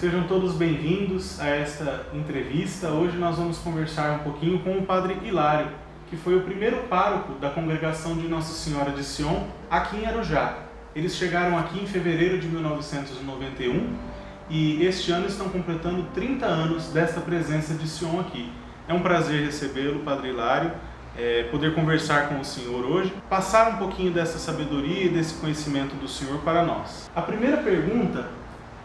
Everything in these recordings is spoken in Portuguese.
Sejam todos bem-vindos a esta entrevista. Hoje nós vamos conversar um pouquinho com o Padre Hilário, que foi o primeiro pároco da congregação de Nossa Senhora de Sion aqui em Arujá. Eles chegaram aqui em fevereiro de 1991 e este ano estão completando 30 anos desta presença de Sion aqui. É um prazer recebê-lo, Padre Hilário, poder conversar com o Senhor hoje, passar um pouquinho dessa sabedoria e desse conhecimento do Senhor para nós. A primeira pergunta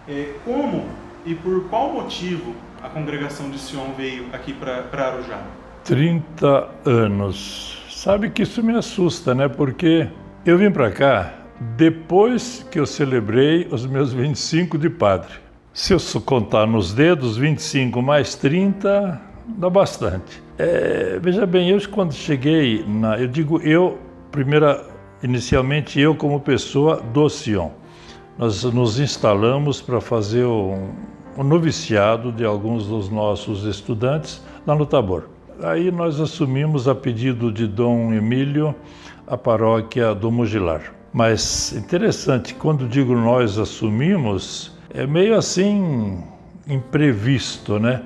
é como e por qual motivo a congregação de Sion veio aqui para Arujá? 30 anos. Sabe que isso me assusta, né? Porque eu vim para cá depois que eu celebrei os meus 25 de padre. Se eu contar nos dedos, 25 mais 30, dá bastante. Veja bem, eu quando cheguei, inicialmente eu como pessoa do Sion. Nós nos instalamos para fazer um noviciado de alguns dos nossos estudantes lá no Tabor. Aí nós assumimos, a pedido de Dom Emílio, a paróquia do Mugilar. Mas interessante, quando digo nós assumimos, é meio assim imprevisto, né?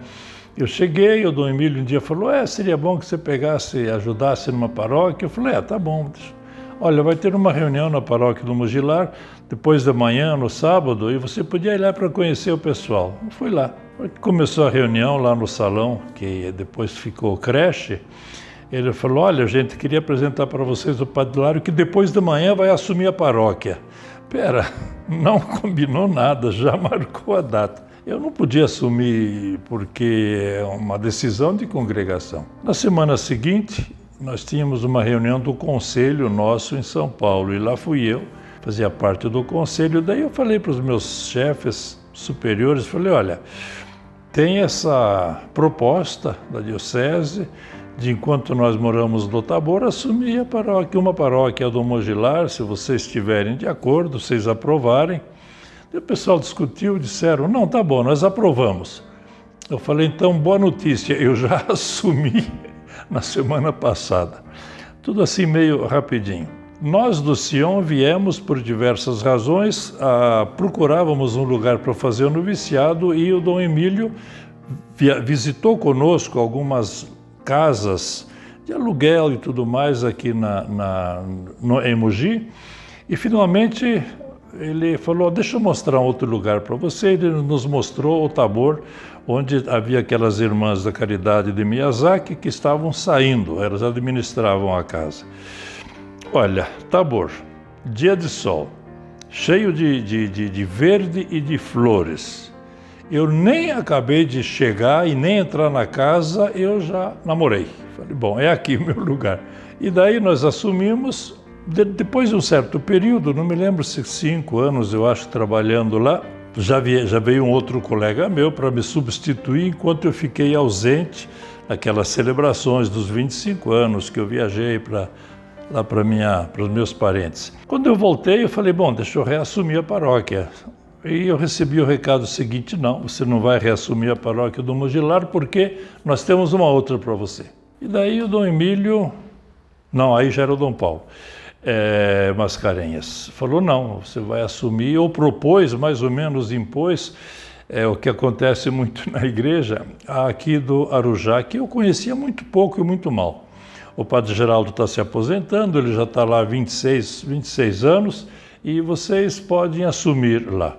Eu cheguei, o Dom Emílio um dia falou, seria bom que você ajudasse numa paróquia. Eu falei, tá bom. Olha, vai ter uma reunião na paróquia do Mugilar, depois da manhã, no sábado, e você podia ir lá para conhecer o pessoal. Eu fui lá. Começou a reunião lá no salão, que depois ficou creche. Ele falou, olha, gente, queria apresentar para vocês o Padre Hilário, que depois da manhã vai assumir a paróquia. Não combinou nada, já marcou a data. Eu não podia assumir porque é uma decisão de congregação. Na semana seguinte, nós tínhamos uma reunião do conselho nosso em São Paulo, e lá fui eu, fazia parte do conselho. Daí eu falei para os meus chefes superiores, falei, olha, tem essa proposta da diocese de, enquanto nós moramos no Tabor, assumir a paróquia, uma paróquia do Mugilar, se vocês estiverem de acordo, vocês aprovarem. E o pessoal discutiu, disseram, não, tá bom, nós aprovamos. Eu falei, então, boa notícia, eu já assumi na semana passada. Tudo assim meio rapidinho. Nós do Sion viemos por diversas razões, procurávamos um lugar para fazer o noviciado, e o Dom Emílio visitou conosco algumas casas de aluguel e tudo mais aqui em Mogi, e finalmente ele falou, deixa eu mostrar um outro lugar para você. Ele nos mostrou o Tabor, onde havia aquelas irmãs da Caridade de Miyazaki que estavam saindo, elas administravam a casa. Olha, Tabor, dia de sol, cheio de verde e de flores. Eu nem acabei de chegar e nem entrar na casa, eu já namorei. Falei, bom, é aqui o meu lugar. E daí nós assumimos, depois de um certo período, não me lembro se 5 anos, eu acho, trabalhando lá, já veio um outro colega meu para me substituir enquanto eu fiquei ausente naquelas celebrações dos 25 anos que eu viajei lá para os meus parentes. Quando eu voltei, eu falei, bom, deixa eu reassumir a paróquia. E eu recebi o recado seguinte, não, você não vai reassumir a paróquia do Mugilar porque nós temos uma outra para você. E daí o Dom Emílio, não, aí já era o Dom Paulo, Mascarenhas, falou, não, você vai assumir, ou propôs, mais ou menos impôs, o que acontece muito na igreja, aqui do Arujá, que eu conhecia muito pouco e muito mal. O Padre Geraldo está se aposentando, ele já está lá há 26 anos, e vocês podem assumir lá.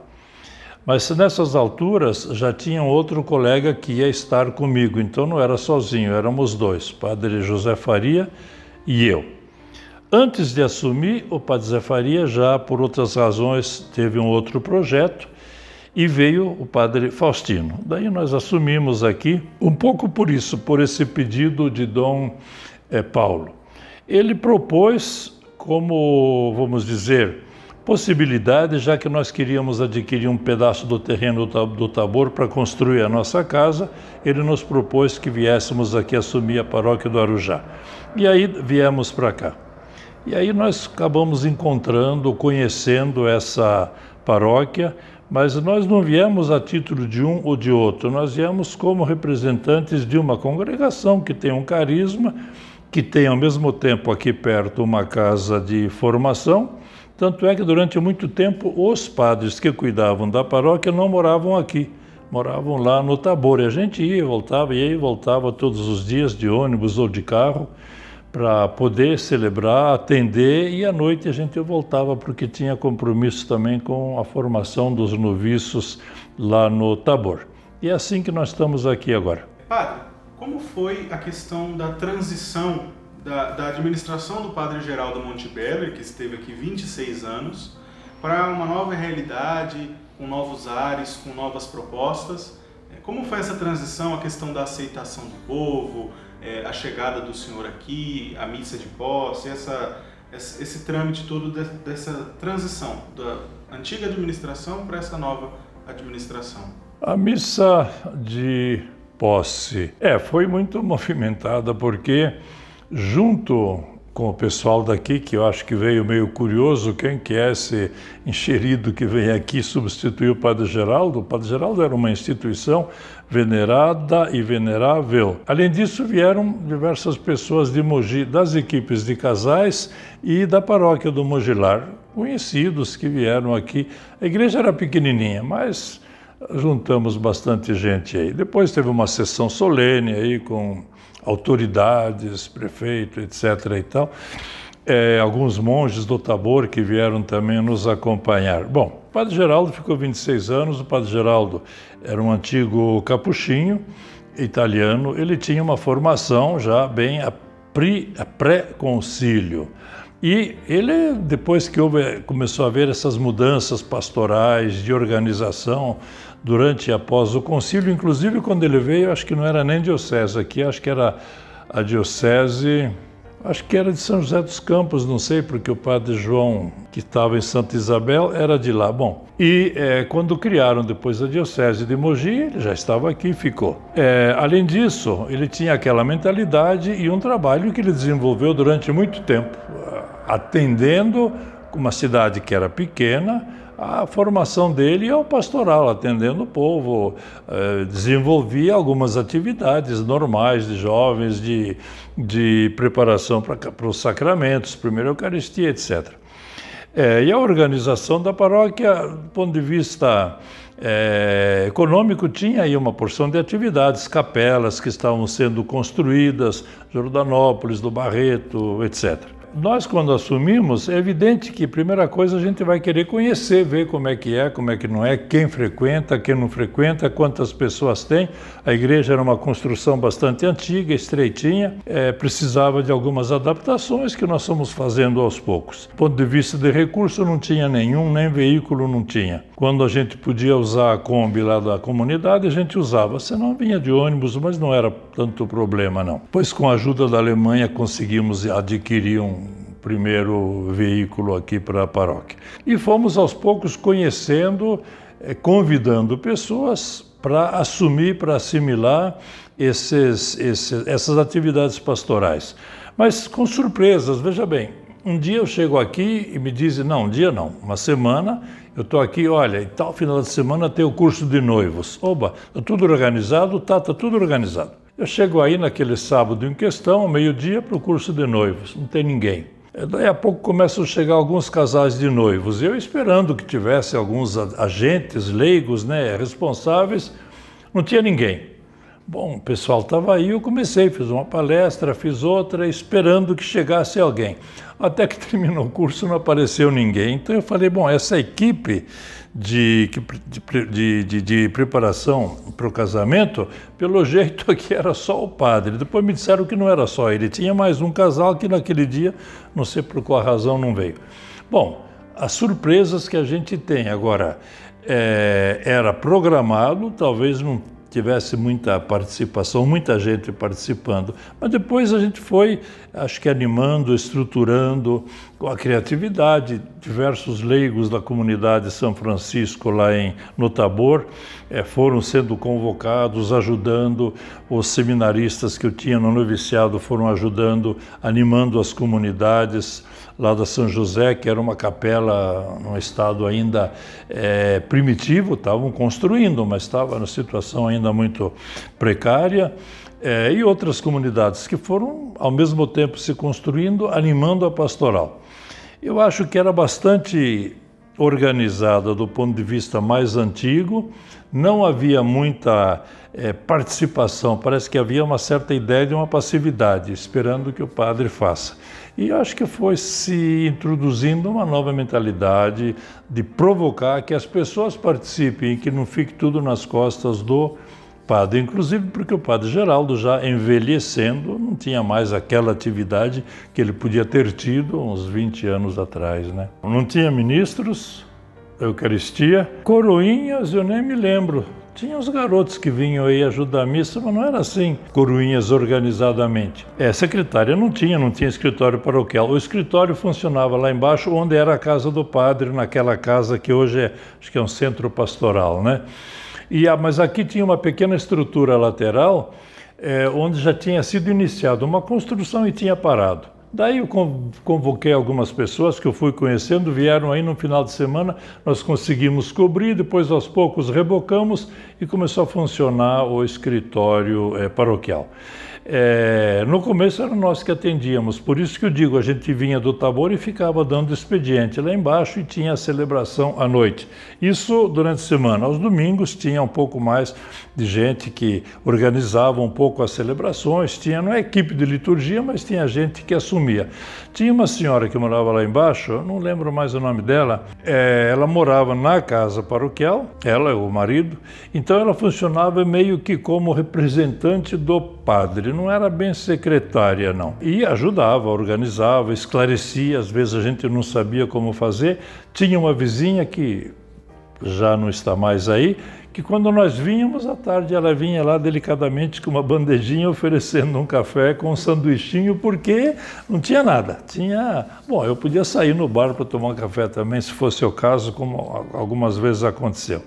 Mas nessas alturas já tinha outro colega que ia estar comigo, então não era sozinho, éramos dois, Padre José Faria e eu. Antes de assumir, o Padre José Faria já, por outras razões, teve um outro projeto e veio o Padre Faustino. Daí nós assumimos aqui, um pouco por isso, por esse pedido de Dom Paulo. Ele propôs como, vamos dizer, possibilidade, já que nós queríamos adquirir um pedaço do terreno do Tabor para construir a nossa casa, ele nos propôs que viéssemos aqui assumir a paróquia do Arujá. E aí viemos para cá. E aí nós acabamos conhecendo essa paróquia, mas nós não viemos a título de um ou de outro, nós viemos como representantes de uma congregação que tem um carisma, que tem ao mesmo tempo aqui perto uma casa de formação. Tanto é que durante muito tempo os padres que cuidavam da paróquia não moravam aqui, moravam lá no Tabor. E a gente ia e voltava todos os dias de ônibus ou de carro para poder celebrar, atender, e à noite a gente voltava porque tinha compromisso também com a formação dos noviços lá no Tabor. E é assim que nós estamos aqui agora. Padre, como foi a questão da transição da administração do Padre Geraldo Montebello, que esteve aqui 26 anos, para uma nova realidade, com novos ares, com novas propostas? Como foi essa transição, a questão da aceitação do povo, a chegada do senhor aqui, a missa de posse, esse trâmite todo dessa transição da antiga administração para essa nova administração? A missa de posse foi muito movimentada porque, junto com o pessoal daqui, que eu acho que veio meio curioso, quem que é esse enxerido que vem aqui substituir o Padre Geraldo? O Padre Geraldo era uma instituição venerada e venerável. Além disso, vieram diversas pessoas de Mogi, das equipes de casais e da paróquia do Mogilar, conhecidos que vieram aqui. A igreja era pequenininha, mas juntamos bastante gente aí. Depois teve uma sessão solene aí com autoridades, prefeito, etc. e tal. Alguns monges do Tabor que vieram também nos acompanhar. Bom, o Padre Geraldo ficou 26 anos, o Padre Geraldo era um antigo capuchinho italiano, ele tinha uma formação já bem a pré-concílio. E ele, depois que começou a haver essas mudanças pastorais, de organização, durante e após o concílio, inclusive quando ele veio, acho que não era nem diocese aqui, acho que era a diocese, acho que era de São José dos Campos, não sei, porque o Padre João, que estava em Santa Isabel, era de lá. Bom, e quando criaram depois a diocese de Mogi, ele já estava aqui e ficou. Além disso, ele tinha aquela mentalidade e um trabalho que ele desenvolveu durante muito tempo, atendendo uma cidade que era pequena, a formação dele é o pastoral, atendendo o povo, desenvolvia algumas atividades normais de jovens, de preparação para os sacramentos, primeira Eucaristia, etc. E a organização da paróquia, do ponto de vista econômico, tinha aí uma porção de atividades, capelas que estavam sendo construídas, Jordanópolis, do Barreto, etc. Nós, quando assumimos, é evidente que, primeira coisa, a gente vai querer conhecer, ver como é que não é, quem frequenta, quem não frequenta, quantas pessoas tem. A igreja era uma construção bastante antiga, estreitinha, precisava de algumas adaptações que nós fomos fazendo aos poucos. Do ponto de vista de recurso, não tinha nenhum, nem veículo não tinha. Quando a gente podia usar a Kombi lá da comunidade, a gente usava. Senão vinha de ônibus, mas não era tanto problema, não. Pois com a ajuda da Alemanha conseguimos adquirir um primeiro veículo aqui para a paróquia. E fomos aos poucos conhecendo, convidando pessoas para assumir, para assimilar essas atividades pastorais. Mas com surpresas, veja bem, um dia eu chego aqui e me dizem, não, um dia não, uma semana, eu estou aqui, olha, e tal final de semana tem o curso de noivos. Oba, está tudo organizado? Tá tudo organizado. Eu chego aí naquele sábado em questão, ao meio-dia, para o curso de noivos, não tem ninguém. Daí a pouco começam a chegar alguns casais de noivos, eu esperando que tivesse alguns agentes leigos, responsáveis, não tinha ninguém. Bom, o pessoal estava aí, eu comecei, fiz uma palestra, fiz outra, esperando que chegasse alguém. Até que terminou o curso, não apareceu ninguém. Então eu falei, bom, essa equipe de preparação para o casamento, pelo jeito aqui era só o padre. Depois me disseram que não era só ele, tinha mais um casal que naquele dia, não sei por qual razão, não veio. Bom, as surpresas que a gente tem agora, era programado, talvez não tivesse muita participação, muita gente participando, mas depois a gente foi, acho que animando, estruturando com a criatividade, diversos leigos da comunidade São Francisco lá no Tabor foram sendo convocados, ajudando, os seminaristas que eu tinha no noviciado foram ajudando, animando as comunidades lá da São José, que era uma capela num estado ainda primitivo, estavam construindo, mas estava na situação ainda muito precária, e outras comunidades que foram, ao mesmo tempo, se construindo, animando a pastoral. Eu acho que era bastante organizada do ponto de vista mais antigo, não havia muita participação, parece que havia uma certa ideia de uma passividade, esperando que o padre faça. E eu acho que foi se introduzindo uma nova mentalidade de provocar que as pessoas participem e que não fique tudo nas costas do padre, inclusive porque o padre Geraldo, já envelhecendo, não tinha mais aquela atividade que ele podia ter tido uns 20 anos atrás, né? Não tinha ministros, Eucaristia, coroinhas, eu nem me lembro. Tinha os garotos que vinham aí ajudar a missa, mas não era assim, coroinhas organizadamente. Secretária não tinha escritório paroquial. O escritório funcionava lá embaixo, onde era a casa do padre, naquela casa que hoje acho que é um centro pastoral, né? Mas aqui tinha uma pequena estrutura lateral, onde já tinha sido iniciada uma construção e tinha parado. Daí eu convoquei algumas pessoas que eu fui conhecendo, vieram aí no final de semana, nós conseguimos cobrir, depois aos poucos rebocamos e começou a funcionar o escritório paroquial. No começo era nós que atendíamos, por isso que eu digo, a gente vinha do Tabor e ficava dando expediente lá embaixo e tinha a celebração à noite. Isso durante a semana. Aos domingos tinha um pouco mais de gente que organizava um pouco as celebrações, não é equipe de liturgia, mas tinha gente que assumia. Tinha uma senhora que morava lá embaixo, eu não lembro mais o nome dela, ela morava na casa paroquial, ela e o marido, então ela funcionava meio que como representante do padre, não era bem secretária não, e ajudava, organizava, esclarecia, às vezes a gente não sabia como fazer. Tinha uma vizinha que já não está mais aí, que quando nós vínhamos à tarde, ela vinha lá delicadamente com uma bandejinha oferecendo um café com um sanduichinho, porque não tinha nada. Bom, eu podia sair no bar para tomar um café também, se fosse o caso, como algumas vezes aconteceu.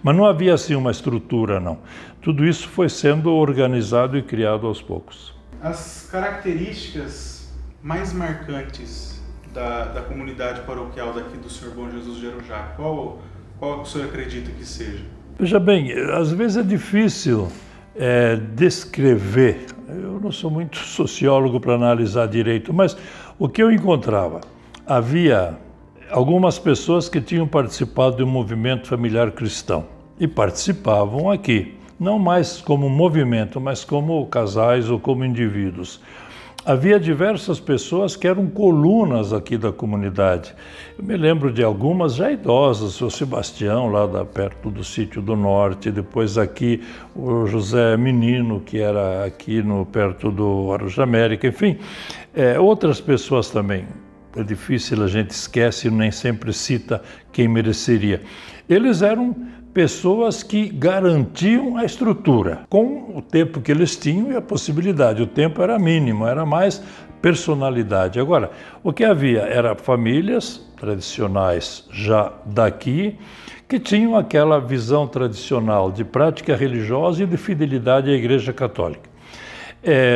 Mas não havia assim uma estrutura, não. Tudo isso foi sendo organizado e criado aos poucos. As características mais marcantes da comunidade paroquial daqui do Senhor Bom Jesus de Arujá, qual o senhor acredita que seja? Veja bem, às vezes é difícil descrever. Eu não sou muito sociólogo para analisar direito, mas o que eu encontrava? Havia algumas pessoas que tinham participado de um movimento familiar cristão e participavam aqui, não mais como movimento, mas como casais ou como indivíduos. Havia diversas pessoas que eram colunas aqui da comunidade. Eu me lembro de algumas já idosas, o Sebastião, lá perto do Sítio do Norte, depois aqui o José Menino, que era aqui perto do Arujá América, enfim, outras pessoas também. É difícil, a gente esquece e nem sempre cita quem mereceria. Eles eram pessoas que garantiam a estrutura, com o tempo que eles tinham e a possibilidade. O tempo era mínimo, era mais personalidade. Agora, o que havia era famílias tradicionais já daqui, que tinham aquela visão tradicional de prática religiosa e de fidelidade à Igreja Católica.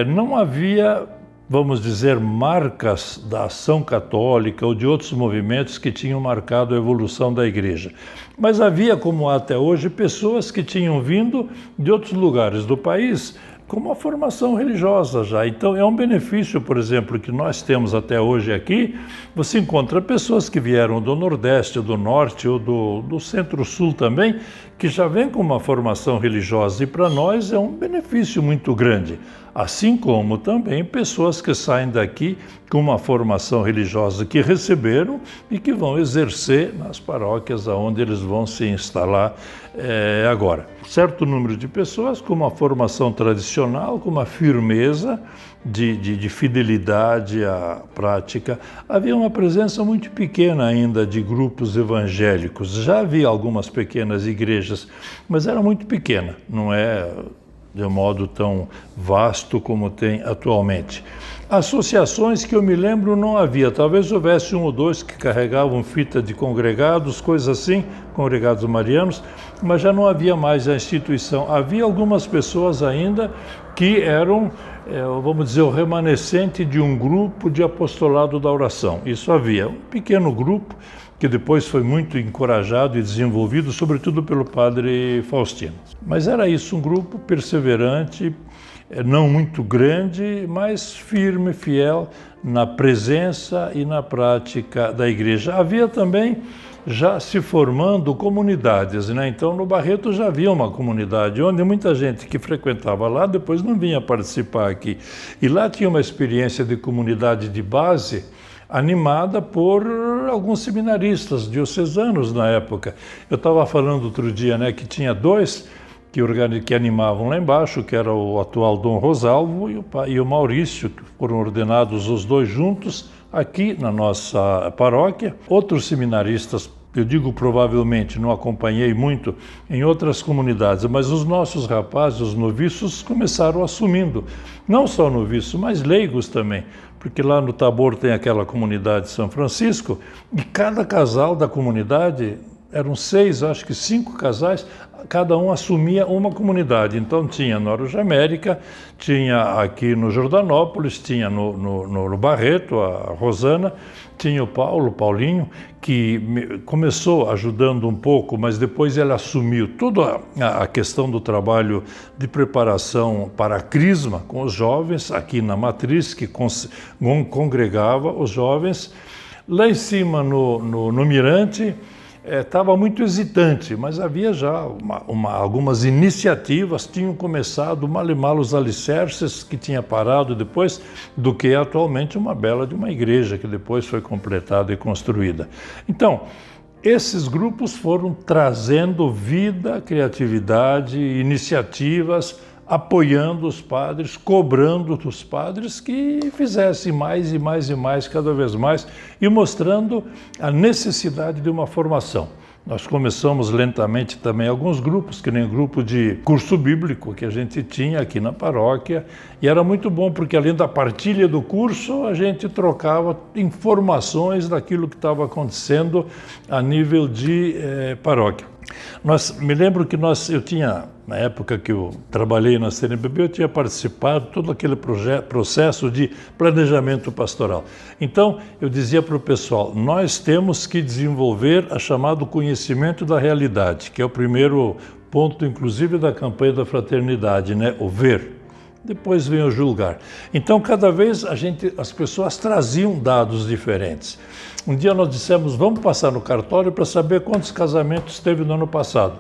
Não havia, vamos dizer, marcas da ação católica ou de outros movimentos que tinham marcado a evolução da Igreja. Mas havia, como há até hoje, pessoas que tinham vindo de outros lugares do país com uma formação religiosa já. Então é um benefício, por exemplo, que nós temos até hoje aqui. Você encontra pessoas que vieram do Nordeste, do Norte ou do Centro-Sul também, que já vêm com uma formação religiosa, e para nós é um benefício muito grande. Assim como também pessoas que saem daqui com uma formação religiosa que receberam e que vão exercer nas paróquias onde eles vão se instalar agora. Certo número de pessoas com uma formação tradicional, com uma firmeza de fidelidade à prática. Havia uma presença muito pequena ainda de grupos evangélicos. Já havia algumas pequenas igrejas, mas era muito pequena, não é de um modo tão vasto como tem atualmente. Associações que eu me lembro não havia, talvez houvesse um ou dois que carregavam fita de congregados, coisas assim, congregados marianos, mas já não havia mais a instituição. Havia algumas pessoas ainda que eram, vamos dizer, o remanescente de um grupo de apostolado da oração. Isso havia, um pequeno grupo que depois foi muito encorajado e desenvolvido, sobretudo pelo padre Faustino. Mas era isso, um grupo perseverante, não muito grande, mas firme, fiel na presença e na prática da igreja. Havia também já se formando comunidades, né? Então no Barreto já havia uma comunidade onde muita gente que frequentava lá depois não vinha participar aqui. E lá tinha uma experiência de comunidade de base animada por alguns seminaristas diocesanos na época. Eu estava falando outro dia, né, que tinha dois que animavam lá embaixo, que era o atual Dom Rosalvo e o Maurício, que foram ordenados os dois juntos aqui na nossa paróquia. Outros seminaristas, eu digo provavelmente, não acompanhei muito em outras comunidades, mas os nossos rapazes, os noviços, começaram assumindo, não só noviços, mas leigos também, porque lá no Tabor tem aquela comunidade de São Francisco, e cada casal da comunidade, eram 6, acho que 5 casais, cada um assumia uma comunidade. Então tinha no Arujá América, tinha aqui no Jordanópolis, tinha no Barreto, a Rosana, tinha o Paulinho, que começou ajudando um pouco, mas depois ele assumiu toda a questão do trabalho de preparação para a crisma com os jovens, aqui na Matriz, que congregava os jovens. Lá em cima, no Mirante, estava muito hesitante, mas havia já algumas iniciativas, tinham começado mal e mal os alicerces que tinha parado depois do que é atualmente uma bela de uma igreja que depois foi completada e construída. Então, esses grupos foram trazendo vida, criatividade, iniciativas, apoiando os padres, cobrando dos padres que fizessem mais e mais e mais, cada vez mais, e mostrando a necessidade de uma formação. Nós começamos lentamente também alguns grupos, que nem o grupo de curso bíblico que a gente tinha aqui na paróquia, e era muito bom porque além da partilha do curso, a gente trocava informações daquilo que estava acontecendo a nível de paróquia. Me lembro que eu tinha, na época que eu trabalhei na CNBB, eu tinha participado de todo aquele processo de planejamento pastoral. Então, eu dizia para o pessoal, nós temos que desenvolver a chamado conhecimento da realidade, que é o primeiro ponto, inclusive, da campanha da fraternidade, né? O ver. Depois vem o julgar. Então, cada vez as pessoas traziam dados diferentes. Um dia nós dissemos, vamos passar no cartório para saber quantos casamentos teve no ano passado,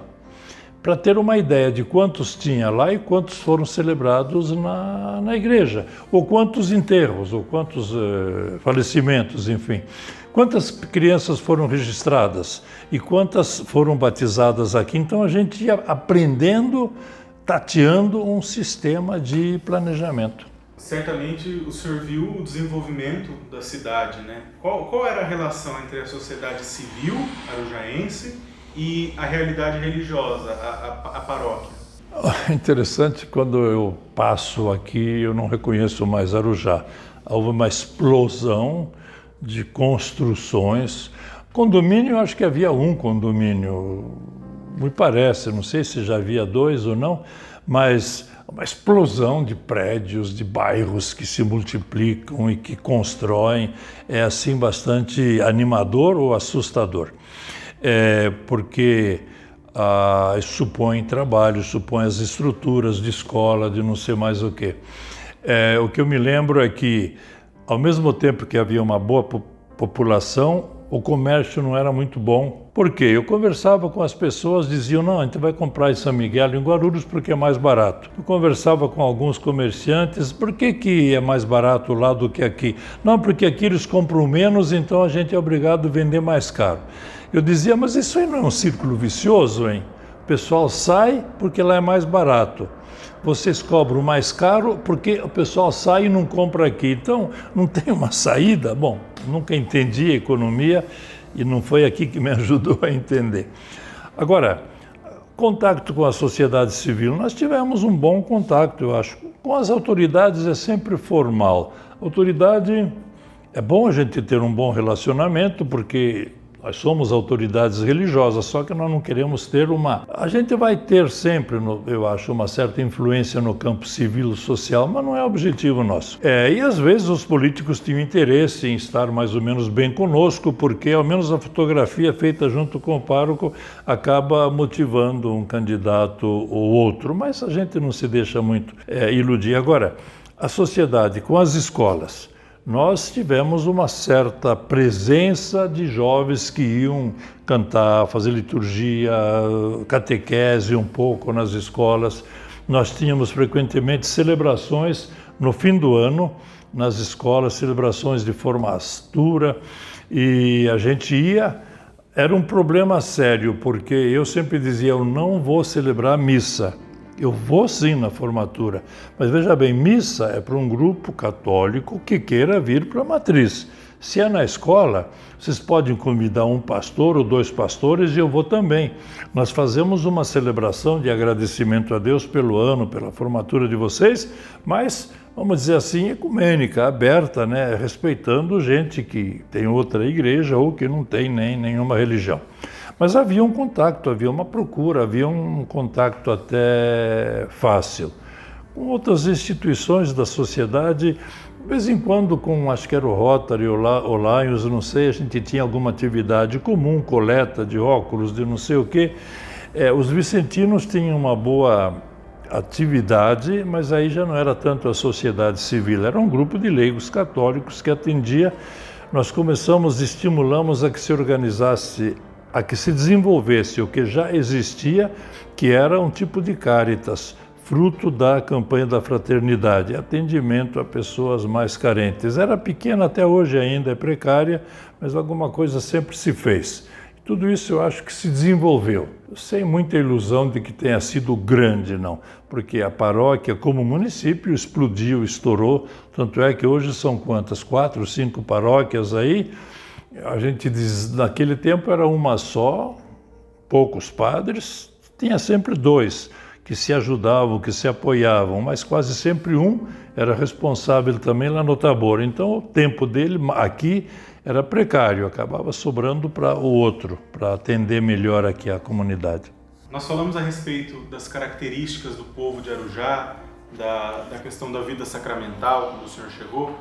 para ter uma ideia de quantos tinha lá e quantos foram celebrados na igreja, ou quantos enterros, ou quantos falecimentos, enfim. Quantas crianças foram registradas e quantas foram batizadas aqui. Então a gente ia aprendendo, tateando um sistema de planejamento. Certamente o senhor viu o desenvolvimento da cidade, né? Qual era a relação entre a sociedade civil arujaense e a realidade religiosa, a paróquia? Interessante, quando eu passo aqui, eu não reconheço mais Arujá. Houve uma explosão de construções. Condomínio, eu acho que havia um condomínio, me parece, não sei se já havia 2 ou não, mas uma explosão de prédios, de bairros que se multiplicam e que constroem, é assim bastante animador ou assustador. Porque supõe trabalho, supõe as estruturas de escola, de não sei mais o quê. O que eu me lembro é que, ao mesmo tempo que havia uma boa população, o comércio não era muito bom. Por quê? Eu conversava com as pessoas, diziam, não, a gente vai comprar em São Miguel, em Guarulhos, porque é mais barato. Eu conversava com alguns comerciantes, por que é mais barato lá do que aqui? Não, porque aqui eles compram menos, então a gente é obrigado a vender mais caro. Eu dizia, mas isso aí não é um círculo vicioso, hein? O pessoal sai porque lá é mais barato. Vocês cobram mais caro porque o pessoal sai e não compra aqui. Então, não tem uma saída? Bom, nunca entendi a economia e não foi aqui que me ajudou a entender. Agora, contato com a sociedade civil. Nós tivemos um bom contato, eu acho. Com as autoridades é sempre formal. Autoridade, é bom a gente ter um bom relacionamento, porque nós somos autoridades religiosas, só que nós não queremos ter A gente vai ter sempre, eu acho, uma certa influência no campo civil e social, mas não é objetivo nosso. E às vezes os políticos tinham interesse em estar mais ou menos bem conosco, porque ao menos a fotografia feita junto com o pároco acaba motivando um candidato ou outro, mas a gente não se deixa muito iludir. Agora, a sociedade com as escolas, nós tivemos uma certa presença de jovens que iam cantar, fazer liturgia, catequese um pouco nas escolas. Nós tínhamos frequentemente celebrações no fim do ano, nas escolas, celebrações de formatura, e a gente ia. Era um problema sério, porque eu sempre dizia, eu não vou celebrar missa. Eu vou sim na formatura, mas veja bem, missa é para um grupo católico que queira vir para a matriz. Se é na escola, vocês podem convidar um pastor ou 2 pastores e eu vou também. Nós fazemos uma celebração de agradecimento a Deus pelo ano, pela formatura de vocês, mas, vamos dizer assim, ecumênica, aberta, né? Respeitando gente que tem outra igreja ou que não tem nem nenhuma religião. Mas havia um contato, havia uma procura, havia um contato até fácil. Com outras instituições da sociedade, de vez em quando, com, acho que era o Rotary ou Lions, não sei, a gente tinha alguma atividade comum, coleta de óculos, de não sei o quê. Os vicentinos tinham uma boa atividade, mas aí já não era tanto a sociedade civil, era um grupo de leigos católicos que atendia. Nós estimulamos a que se organizasse, a que se desenvolvesse o que já existia, que era um tipo de Caritas, fruto da campanha da fraternidade, atendimento a pessoas mais carentes. Era pequena, até hoje ainda é precária, mas alguma coisa sempre se fez. Tudo isso eu acho que se desenvolveu, sem muita ilusão de que tenha sido grande, não, porque a paróquia, como município, explodiu, estourou, tanto é que hoje são quantas? 4, 5 paróquias aí. A gente diz, naquele tempo era uma só, poucos padres, tinha sempre 2 que se ajudavam, que se apoiavam, mas quase sempre um era responsável também lá no Tabor. Então o tempo dele aqui era precário, acabava sobrando para o outro, para atender melhor aqui a comunidade. Nós falamos a respeito das características do povo de Arujá, da questão da vida sacramental, quando o senhor chegou,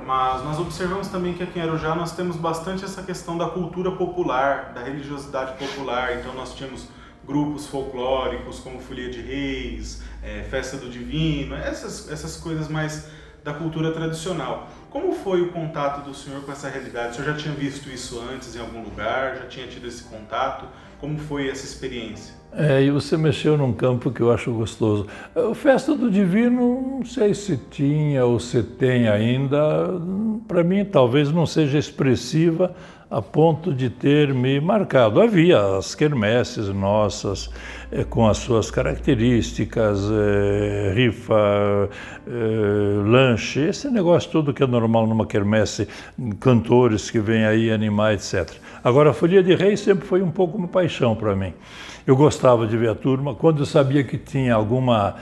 mas nós observamos também que aqui em Arujá nós temos bastante essa questão da cultura popular, da religiosidade popular. Então nós tínhamos grupos folclóricos como Folia de Reis, Festa do Divino, essas coisas mais da cultura tradicional. Como foi o contato do senhor com essa realidade? O senhor já tinha visto isso antes em algum lugar? Já tinha tido esse contato? Como foi essa experiência? E você mexeu num campo que eu acho gostoso. A Festa do Divino, não sei se tinha ou se tem ainda. Para mim, talvez não seja expressiva a ponto de ter me marcado. Havia as quermesses nossas, com as suas características, rifa, lanche, esse negócio todo que é normal numa quermesse, cantores que vêm aí animar, etc. Agora, a Folia de Reis sempre foi um pouco uma paixão para mim. Eu gostava de ver a turma. Quando eu sabia que tinha alguma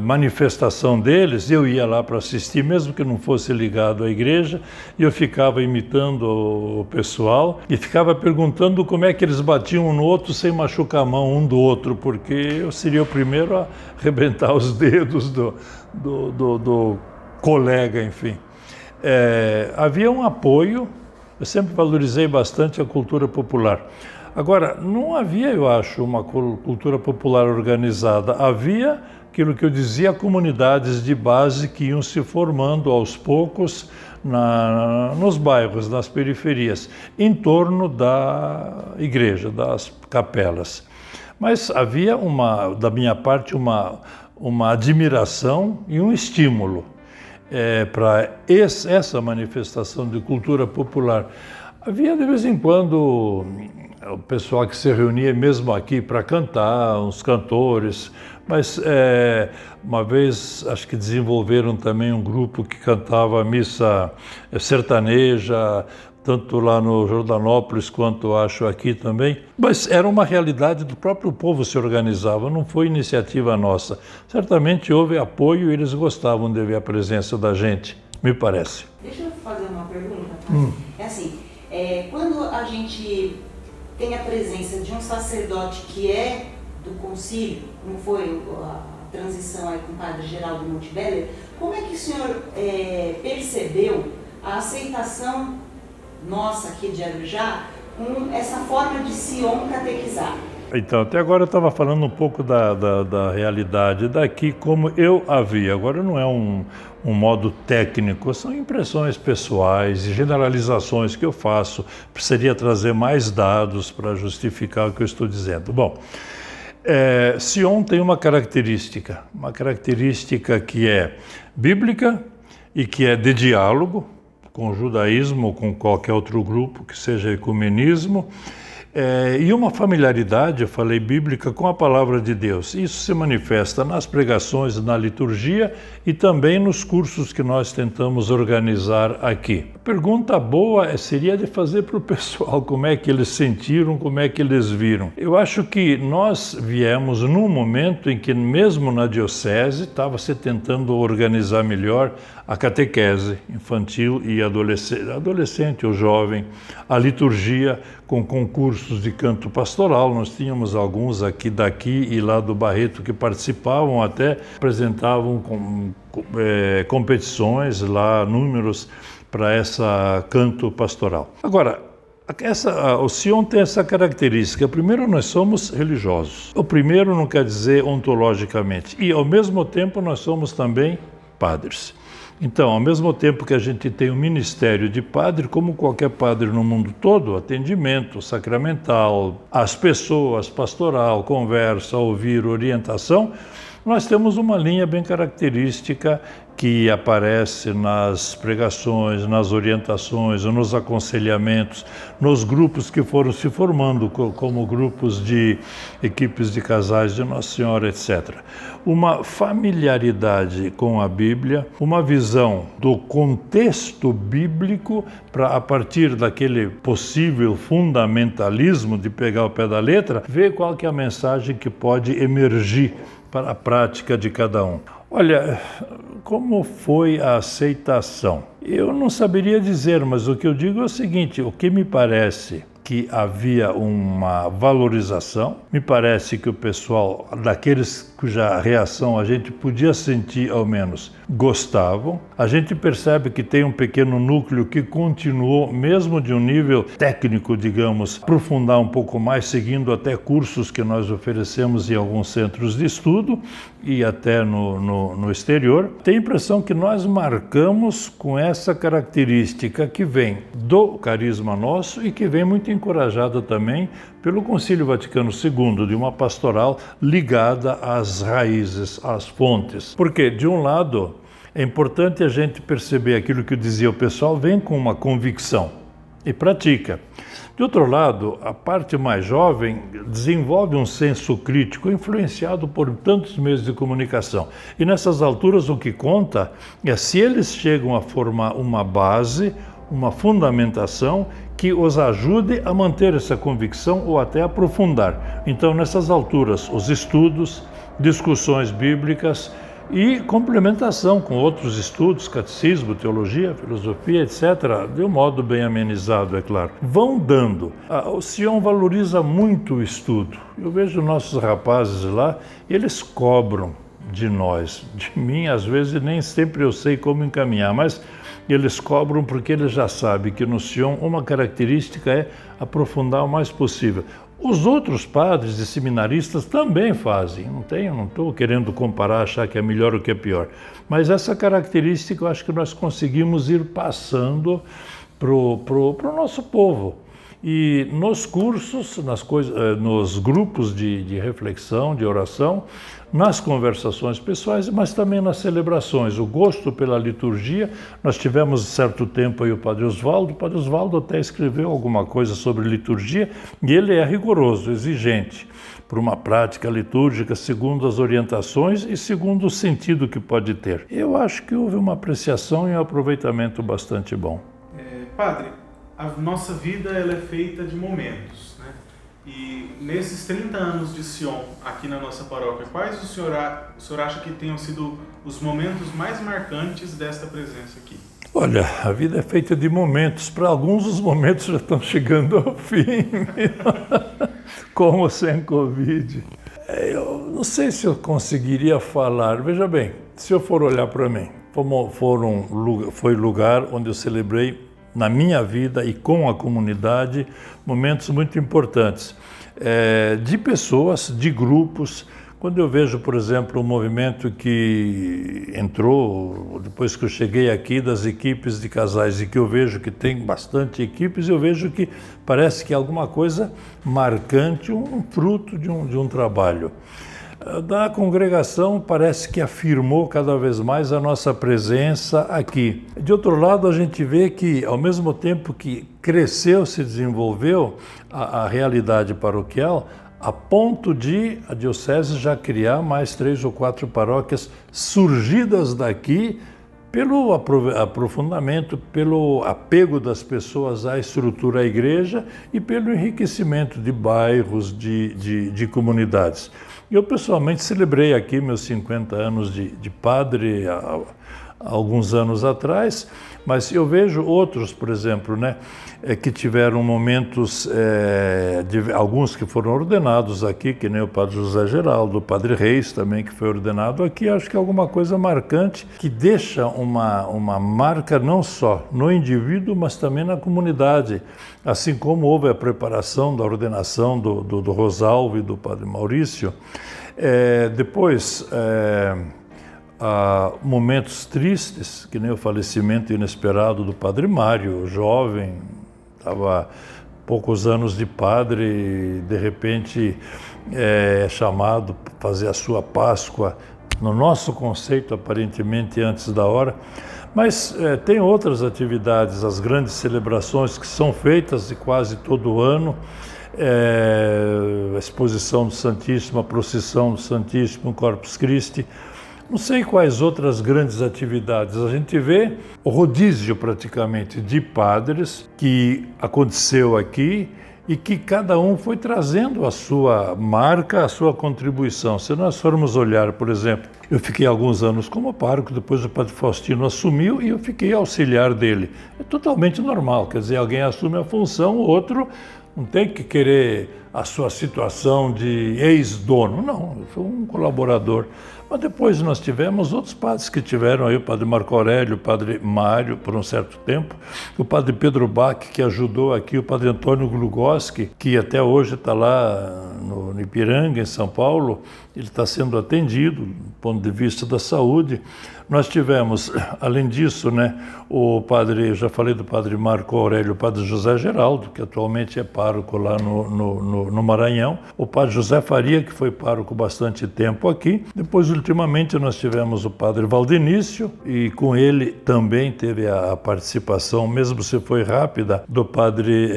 manifestação deles, eu ia lá para assistir, mesmo que não fosse ligado à igreja, e eu ficava imitando o pessoal e ficava perguntando como é que eles batiam um no outro sem machucar a mão um do outro, porque eu seria o primeiro a arrebentar os dedos do colega, enfim. Havia um apoio, eu sempre valorizei bastante a cultura popular. Agora, não havia, eu acho, uma cultura popular organizada. Havia aquilo que eu dizia, comunidades de base que iam se formando aos poucos nos bairros, nas periferias, em torno da igreja, das capelas. Mas havia, da minha parte, uma admiração e um estímulo para essa manifestação de cultura popular. Havia, de vez em quando, o pessoal que se reunia mesmo aqui para cantar, uns cantores, mas uma vez acho que desenvolveram também um grupo que cantava missa sertaneja, tanto lá no Jordanópolis quanto acho aqui também. Mas era uma realidade do próprio povo se organizava, não foi iniciativa nossa. Certamente houve apoio e eles gostavam de ver a presença da gente, me parece. Deixa eu fazer uma pergunta. É assim, quando a gente tem a presença de um sacerdote que é do concílio, como foi a transição aí com o padre Geraldo Montebeller, como é que o senhor percebeu a aceitação nossa aqui de Arujá com essa forma de Sion catequizar? Então, até agora eu estava falando um pouco da realidade daqui, como eu a vi. Agora não é um modo técnico, são impressões pessoais e generalizações que eu faço. Precisaria trazer mais dados para justificar o que eu estou dizendo. Bom, Sion tem uma característica que é bíblica e que é de diálogo com o judaísmo ou com qualquer outro grupo, que seja ecumenismo, e uma familiaridade, eu falei, bíblica com a palavra de Deus. Isso se manifesta nas pregações, na liturgia e também nos cursos que nós tentamos organizar aqui. A pergunta boa seria de fazer para o pessoal como é que eles sentiram, como é que eles viram. Eu acho que nós viemos num momento em que mesmo na diocese estava se tentando organizar melhor a catequese infantil e adolescente ou jovem, a liturgia com concursos de canto pastoral. Nós tínhamos alguns daqui e lá do Barreto que participavam, até apresentavam competições lá, números para essa canto pastoral. Agora, o Sion tem essa característica. Primeiro, nós somos religiosos. O primeiro não quer dizer ontologicamente. E, ao mesmo tempo, nós somos também padres. Então, ao mesmo tempo que a gente tem o ministério de padre, como qualquer padre no mundo todo, atendimento sacramental, as pessoas, pastoral, conversa, ouvir, orientação, nós temos uma linha bem característica que aparece nas pregações, nas orientações, nos aconselhamentos, nos grupos que foram se formando como grupos de equipes de casais de Nossa Senhora, etc. Uma familiaridade com a Bíblia, uma visão do contexto bíblico para, a partir daquele possível fundamentalismo de pegar o pé da letra, ver qual que é a mensagem que pode emergir para a prática de cada um. Olha, como foi a aceitação? Eu não saberia dizer, mas o que eu digo é o seguinte: o que me parece que havia uma valorização, me parece que o pessoal, daqueles cuja reação a gente podia sentir ao menos, gostavam. A gente percebe que tem um pequeno núcleo que continuou, mesmo de um nível técnico, digamos, aprofundar um pouco mais, seguindo até cursos que nós oferecemos em alguns centros de estudo e até no exterior. Tem a impressão que nós marcamos com essa característica que vem do carisma nosso e que vem muito encorajada também pelo Concílio Vaticano II, de uma pastoral ligada às raízes, às fontes. Porque, de um lado, é importante a gente perceber aquilo que dizia o pessoal, vem com uma convicção e pratica. De outro lado, a parte mais jovem desenvolve um senso crítico influenciado por tantos meios de comunicação. E nessas alturas o que conta é se eles chegam a formar uma base, uma fundamentação que os ajude a manter essa convicção ou até aprofundar. Então, nessas alturas, os estudos, discussões bíblicas e complementação com outros estudos, catecismo, teologia, filosofia, etc., de um modo bem amenizado, é claro, vão dando. O Sion valoriza muito o estudo. Eu vejo nossos rapazes lá, eles cobram de nós, de mim, às vezes nem sempre eu sei como encaminhar, mas eles cobram porque eles já sabem que no Sion uma característica é aprofundar o mais possível. Os outros padres e seminaristas também fazem, não estou querendo comparar, achar que é melhor ou que é pior, mas essa característica eu acho que nós conseguimos ir passando pro nosso povo. E nos cursos, nos grupos de reflexão, de oração, nas conversações pessoais, mas também nas celebrações. O gosto pela liturgia, nós tivemos certo tempo aí o Padre Osvaldo até escreveu alguma coisa sobre liturgia, e ele é rigoroso, exigente, por uma prática litúrgica segundo as orientações e segundo o sentido que pode ter. Eu acho que houve uma apreciação e um aproveitamento bastante bom. Padre, a nossa vida ela é feita de momentos, né? E nesses 30 anos de Sion aqui na nossa paróquia, quais o senhor acha que tenham sido os momentos mais marcantes desta presença aqui? Olha, a vida é feita de momentos. Para alguns, os momentos já estão chegando ao fim, como sem Covid. Eu não sei se eu conseguiria falar. Veja bem, se eu for olhar para mim, foi lugar onde eu celebrei na minha vida e com a comunidade, momentos muito importantes. De pessoas, de grupos. Quando eu vejo, por exemplo, o movimento que entrou, depois que eu cheguei aqui, das equipes de casais, e que eu vejo que tem bastante equipes, eu vejo que parece que é alguma coisa marcante, um fruto de um trabalho. Da congregação parece que afirmou cada vez mais a nossa presença aqui. De outro lado, a gente vê que, ao mesmo tempo que cresceu, se desenvolveu a realidade paroquial, a ponto de a diocese já criar mais 3 ou 4 paróquias surgidas daqui pelo aprofundamento, pelo apego das pessoas à estrutura da igreja e pelo enriquecimento de bairros, de comunidades. Eu pessoalmente celebrei aqui meus 50 anos de padre há alguns anos atrás, mas eu vejo outros, por exemplo, que tiveram momentos, alguns que foram ordenados aqui, que nem o padre José Geraldo, o padre Reis também, que foi ordenado aqui. Acho que é alguma coisa marcante que deixa uma marca não só no indivíduo, mas também na comunidade. Assim como houve a preparação da ordenação do Rosalvo e do padre Maurício. Depois, momentos tristes, que nem o falecimento inesperado do padre Mário, jovem, estava poucos anos de padre e de repente é chamado para fazer a sua Páscoa, no nosso conceito aparentemente antes da hora. Mas tem outras atividades, as grandes celebrações que são feitas de quase todo ano, a exposição do Santíssimo, a procissão do Santíssimo, Corpus Christi. Não sei quais outras grandes atividades. A gente vê o rodízio praticamente de padres que aconteceu aqui e que cada um foi trazendo a sua marca, a sua contribuição. Se nós formos olhar, por exemplo, eu fiquei alguns anos como pároco, depois o padre Faustino assumiu e eu fiquei auxiliar dele. É totalmente normal, quer dizer, alguém assume a função, o outro não tem que querer a sua situação de ex-dono, não, eu sou um colaborador. Mas depois nós tivemos outros padres que tiveram aí, o padre Marco Aurélio, o padre Mário, por um certo tempo, o padre Pedro Bach, que ajudou aqui, o padre Antônio Glugoski, que até hoje está lá no Ipiranga, em São Paulo, ele está sendo atendido do ponto de vista da saúde. Nós tivemos, além disso, o padre, eu já falei do padre Marco Aurélio, o padre José Geraldo, que atualmente é pároco lá no Maranhão, o padre José Faria, que foi pároco bastante tempo aqui. Depois, ultimamente, nós tivemos o padre Valdenício, e com ele também teve a participação, mesmo se foi rápida, do padre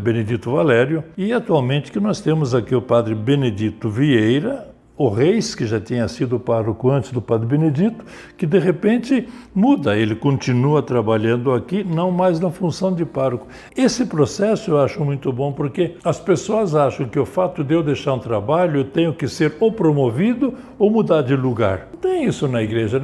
Benedito Valério. E atualmente que nós temos aqui o padre Benedito Vieira, o Reis, que já tinha sido pároco antes do padre Benedito, que de repente muda, ele continua trabalhando aqui, não mais na função de pároco. Esse processo eu acho muito bom, porque as pessoas acham que o fato de eu deixar um trabalho, eu tenho que ser ou promovido ou mudar de lugar. Não tem isso na igreja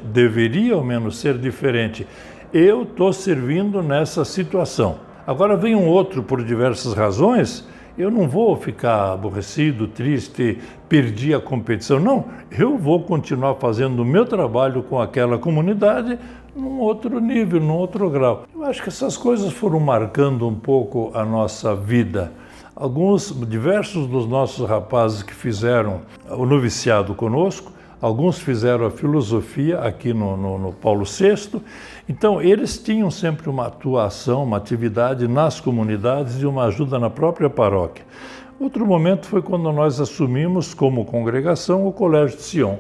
deveria ao menos ser diferente. Eu estou servindo nessa situação. Agora vem um outro por diversas razões, eu não vou ficar aborrecido, triste, perdi a competição. Não, eu vou continuar fazendo o meu trabalho com aquela comunidade num outro nível, num outro grau. Eu acho que essas coisas foram marcando um pouco a nossa vida. Diversos dos nossos rapazes que fizeram o noviciado conosco, alguns fizeram a filosofia aqui no Paulo VI. Então, eles tinham sempre uma atuação, uma atividade nas comunidades e uma ajuda na própria paróquia. Outro momento foi quando nós assumimos como congregação o Colégio de Sion.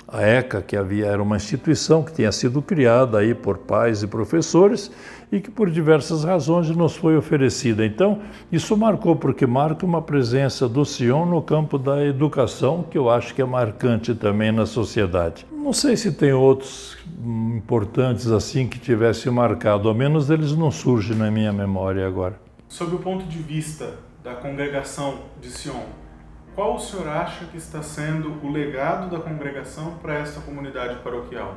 A ECA, que era uma instituição que tinha sido criada aí por pais e professores e que por diversas razões nos foi oferecida. Então, isso marcou, porque marca uma presença do Sion no campo da educação, que eu acho que é marcante também na sociedade. Não sei se tem outros importantes assim que tivessem marcado, ao menos eles não surgem na minha memória agora. Sob o ponto de vista da congregação de Sion, qual o senhor acha que está sendo o legado da congregação para esta comunidade paroquial?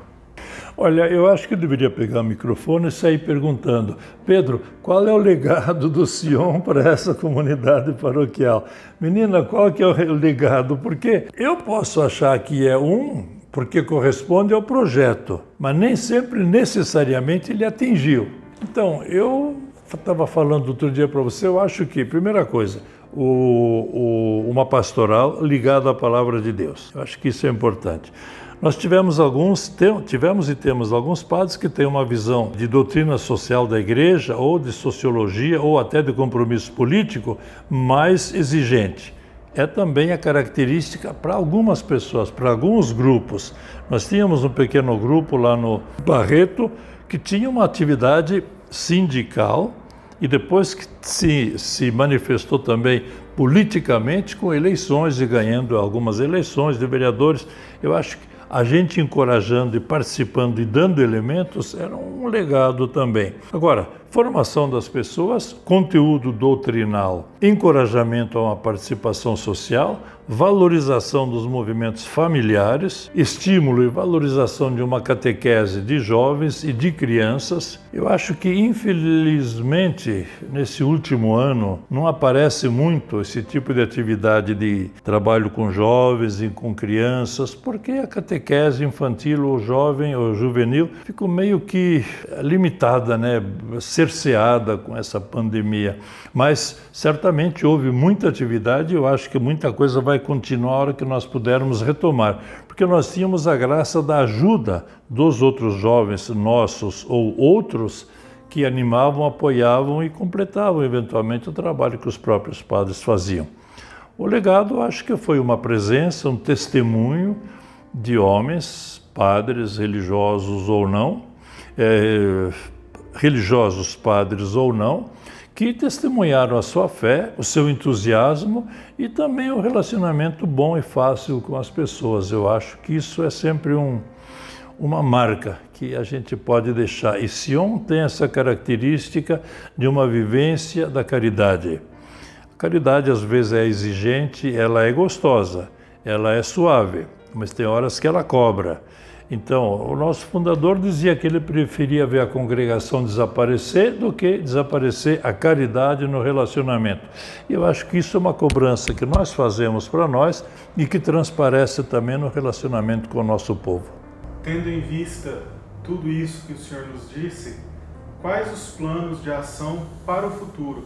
Olha, eu acho que eu deveria pegar o microfone e sair perguntando: Pedro, qual é o legado do Sion para essa comunidade paroquial? Menina, qual que é o legado? Porque eu posso achar que é porque corresponde ao projeto, mas nem sempre necessariamente ele atingiu. Então, eu estava falando outro dia para você, eu acho que, primeira coisa, uma pastoral ligada à palavra de Deus. Eu acho que isso é importante. Nós tivemos e temos alguns padres que têm uma visão de doutrina social da igreja, ou de sociologia, ou até de compromisso político, mais exigente. É também a característica para algumas pessoas, para alguns grupos. Nós tínhamos um pequeno grupo lá no Barreto que tinha uma atividade sindical e depois que se manifestou também politicamente com eleições e ganhando algumas eleições de vereadores. Eu acho que a gente encorajando e participando e dando elementos era um legado também. Agora, formação das pessoas, conteúdo doutrinal, encorajamento a uma participação social, valorização dos movimentos familiares, estímulo e valorização de uma catequese de jovens e de crianças. Eu acho que, infelizmente, nesse último ano, não aparece muito esse tipo de atividade de trabalho com jovens e com crianças, porque a catequese infantil ou jovem ou juvenil ficou meio que limitada, né? Cerceada com essa pandemia. Mas certamente houve muita atividade e eu acho que muita coisa vai continuar a hora que nós pudermos retomar, porque nós tínhamos a graça da ajuda dos outros jovens nossos ou outros que animavam, apoiavam e completavam eventualmente o trabalho que os próprios padres faziam. O legado, acho que foi uma presença, um testemunho de homens, padres, religiosos ou não, religiosos, padres ou não, que testemunharam a sua fé, o seu entusiasmo e também o relacionamento bom e fácil com as pessoas. Eu acho que isso é sempre uma marca que a gente pode deixar. E Sion tem essa característica de uma vivência da caridade. A caridade às vezes é exigente, ela é gostosa, ela é suave, mas tem horas que ela cobra. Então, o nosso fundador dizia que ele preferia ver a congregação desaparecer do que desaparecer a caridade no relacionamento. E eu acho que isso é uma cobrança que nós fazemos para nós e que transparece também no relacionamento com o nosso povo. Tendo em vista tudo isso que o senhor nos disse, quais os planos de ação para o futuro?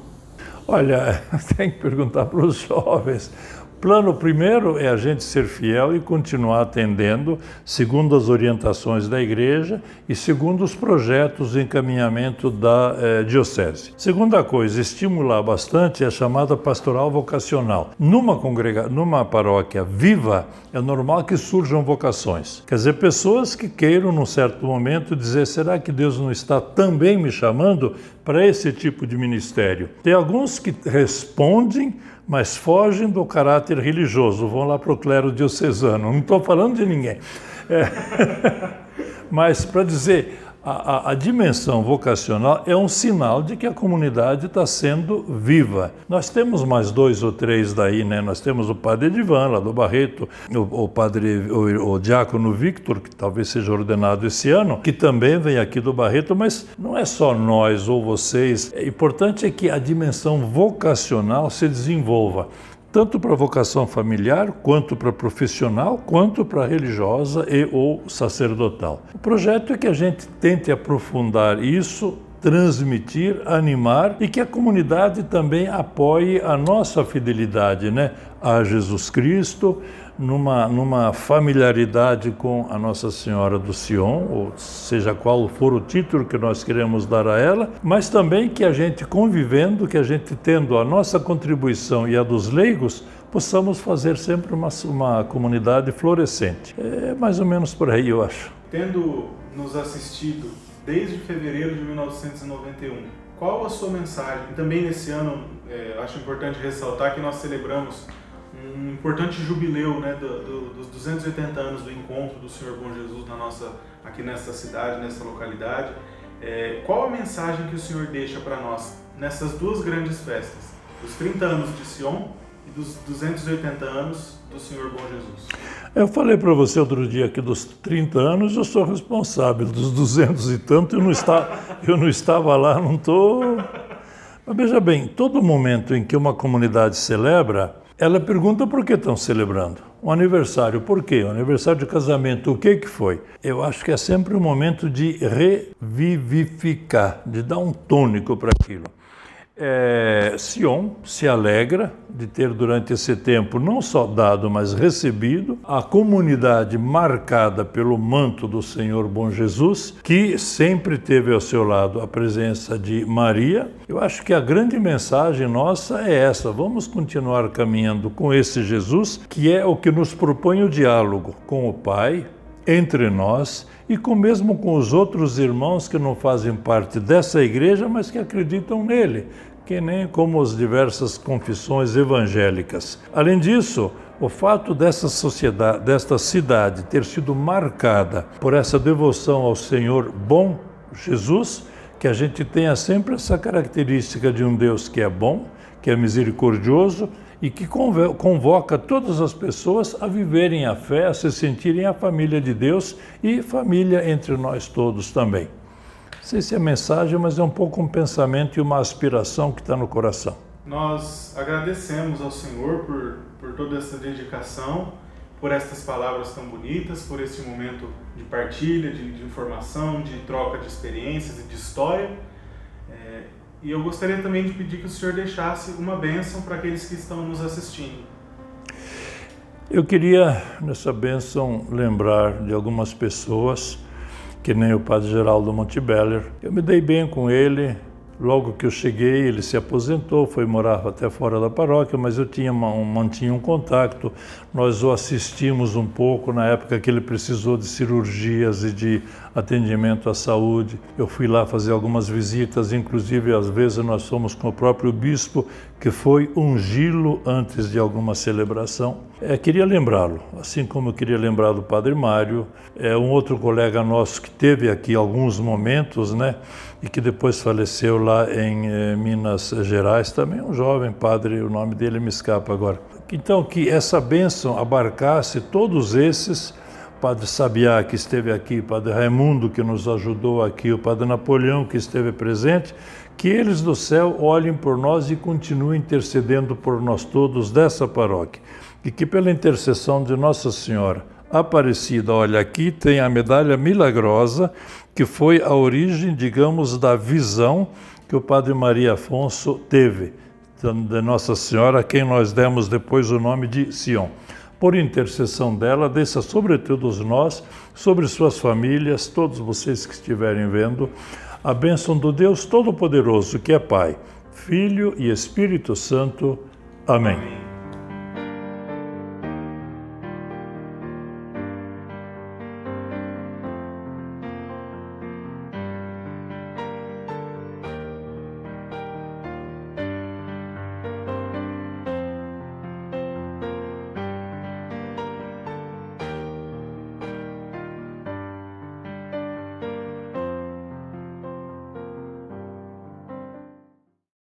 Olha, tem que perguntar para os jovens. Plano primeiro é a gente ser fiel e continuar atendendo segundo as orientações da igreja e segundo os projetos de encaminhamento da diocese. Segunda coisa, estimular bastante a chamada pastoral vocacional. Numa paróquia viva, é normal que surjam vocações. Quer dizer, pessoas que queiram, num certo momento, dizer, será que Deus não está também me chamando para esse tipo de ministério? Tem alguns que respondem, mas fogem do caráter religioso, vão lá para o clero diocesano. Não estou falando de ninguém. Mas para dizer, a dimensão vocacional é um sinal de que a comunidade está sendo viva. Nós temos mais 2 ou 3 daí, né? Nós temos o padre Edivan, lá do Barreto, o diácono Victor, que talvez seja ordenado esse ano, que também vem aqui do Barreto, mas não é só nós ou vocês. O importante é que a dimensão vocacional se desenvolva, tanto para a vocação familiar, quanto para a profissional, quanto para a religiosa e ou sacerdotal. O projeto é que a gente tente aprofundar isso, transmitir, animar e que a comunidade também apoie a nossa fidelidade, né, a Jesus Cristo, numa familiaridade com a Nossa Senhora do Sion, ou seja qual for o título que nós queremos dar a ela, mas também que a gente convivendo, que a gente tendo a nossa contribuição e a dos leigos, possamos fazer sempre uma comunidade florescente. É mais ou menos por aí, eu acho. Tendo nos assistido desde fevereiro de 1991, qual a sua mensagem? Também nesse ano, acho importante ressaltar que nós celebramos um importante jubileu, né, dos 280 anos do encontro do Senhor Bom Jesus aqui nessa cidade, nessa localidade. Qual a mensagem que o Senhor deixa para nós nessas duas grandes festas, dos 30 anos de Sion e dos 280 anos do Senhor Bom Jesus? Eu falei para você outro dia que dos 30 anos eu sou responsável, dos 200 e tanto eu não estava lá, não estou... Mas veja bem, todo momento em que uma comunidade celebra, Ela pergunta por que estão celebrando. Um aniversário, por quê? Um aniversário de casamento, o que foi? Eu acho que é sempre um momento de revivificar, de dar um tônico para aquilo. Sion se alegra de ter durante esse tempo não só dado, mas recebido a comunidade marcada pelo manto do Senhor Bom Jesus, que sempre teve ao seu lado a presença de Maria. Eu acho que a grande mensagem nossa é essa: vamos continuar caminhando com esse Jesus, que é o que nos propõe o diálogo com o Pai, entre nós e mesmo com os outros irmãos que não fazem parte dessa igreja, mas que acreditam nele, que nem como as diversas confissões evangélicas. Além disso, o fato dessa sociedade, desta cidade ter sido marcada por essa devoção ao Senhor Bom Jesus, que a gente tenha sempre essa característica de um Deus que é bom, que é misericordioso e que convoca todas as pessoas a viverem a fé, a se sentirem a família de Deus e família entre nós todos também. Não sei se é mensagem, mas é um pouco um pensamento e uma aspiração que está no coração. Nós agradecemos ao Senhor por toda essa dedicação, por estas palavras tão bonitas, por esse momento de partilha, de informação, de troca de experiências e de história. E eu gostaria também de pedir que o senhor deixasse uma bênção para aqueles que estão nos assistindo. Eu queria, nessa bênção, lembrar de algumas pessoas, que nem o padre Geraldo Montebeller. Eu me dei bem com ele. Logo que eu cheguei, ele se aposentou, foi morar até fora da paróquia, mas eu mantinha um contato. Nós o assistimos um pouco na época que ele precisou de cirurgias e de atendimento à saúde. Eu fui lá fazer algumas visitas, inclusive às vezes nós fomos com o próprio bispo, que foi ungí-lo antes de alguma celebração. Queria lembrá-lo, assim como eu queria lembrar do padre Mário, um outro colega nosso que teve aqui alguns momentos, né? E que depois faleceu lá em Minas Gerais, também um jovem padre, o nome dele me escapa agora. Então, que essa bênção abarcasse todos esses, Padre Sabiá, que esteve aqui, Padre Raimundo, que nos ajudou aqui, o Padre Napoleão, que esteve presente, que eles do céu olhem por nós e continuem intercedendo por nós todos dessa paróquia. E que pela intercessão de Nossa Senhora Aparecida, olha, aqui tem a medalha milagrosa, que foi a origem, digamos, da visão que o Padre Maria Afonso teve de Nossa Senhora, a quem nós demos depois o nome de Sion. Por intercessão dela, desça sobre todos nós, sobre suas famílias, todos vocês que estiverem vendo, a bênção do Deus Todo-Poderoso, que é Pai, Filho e Espírito Santo. Amém.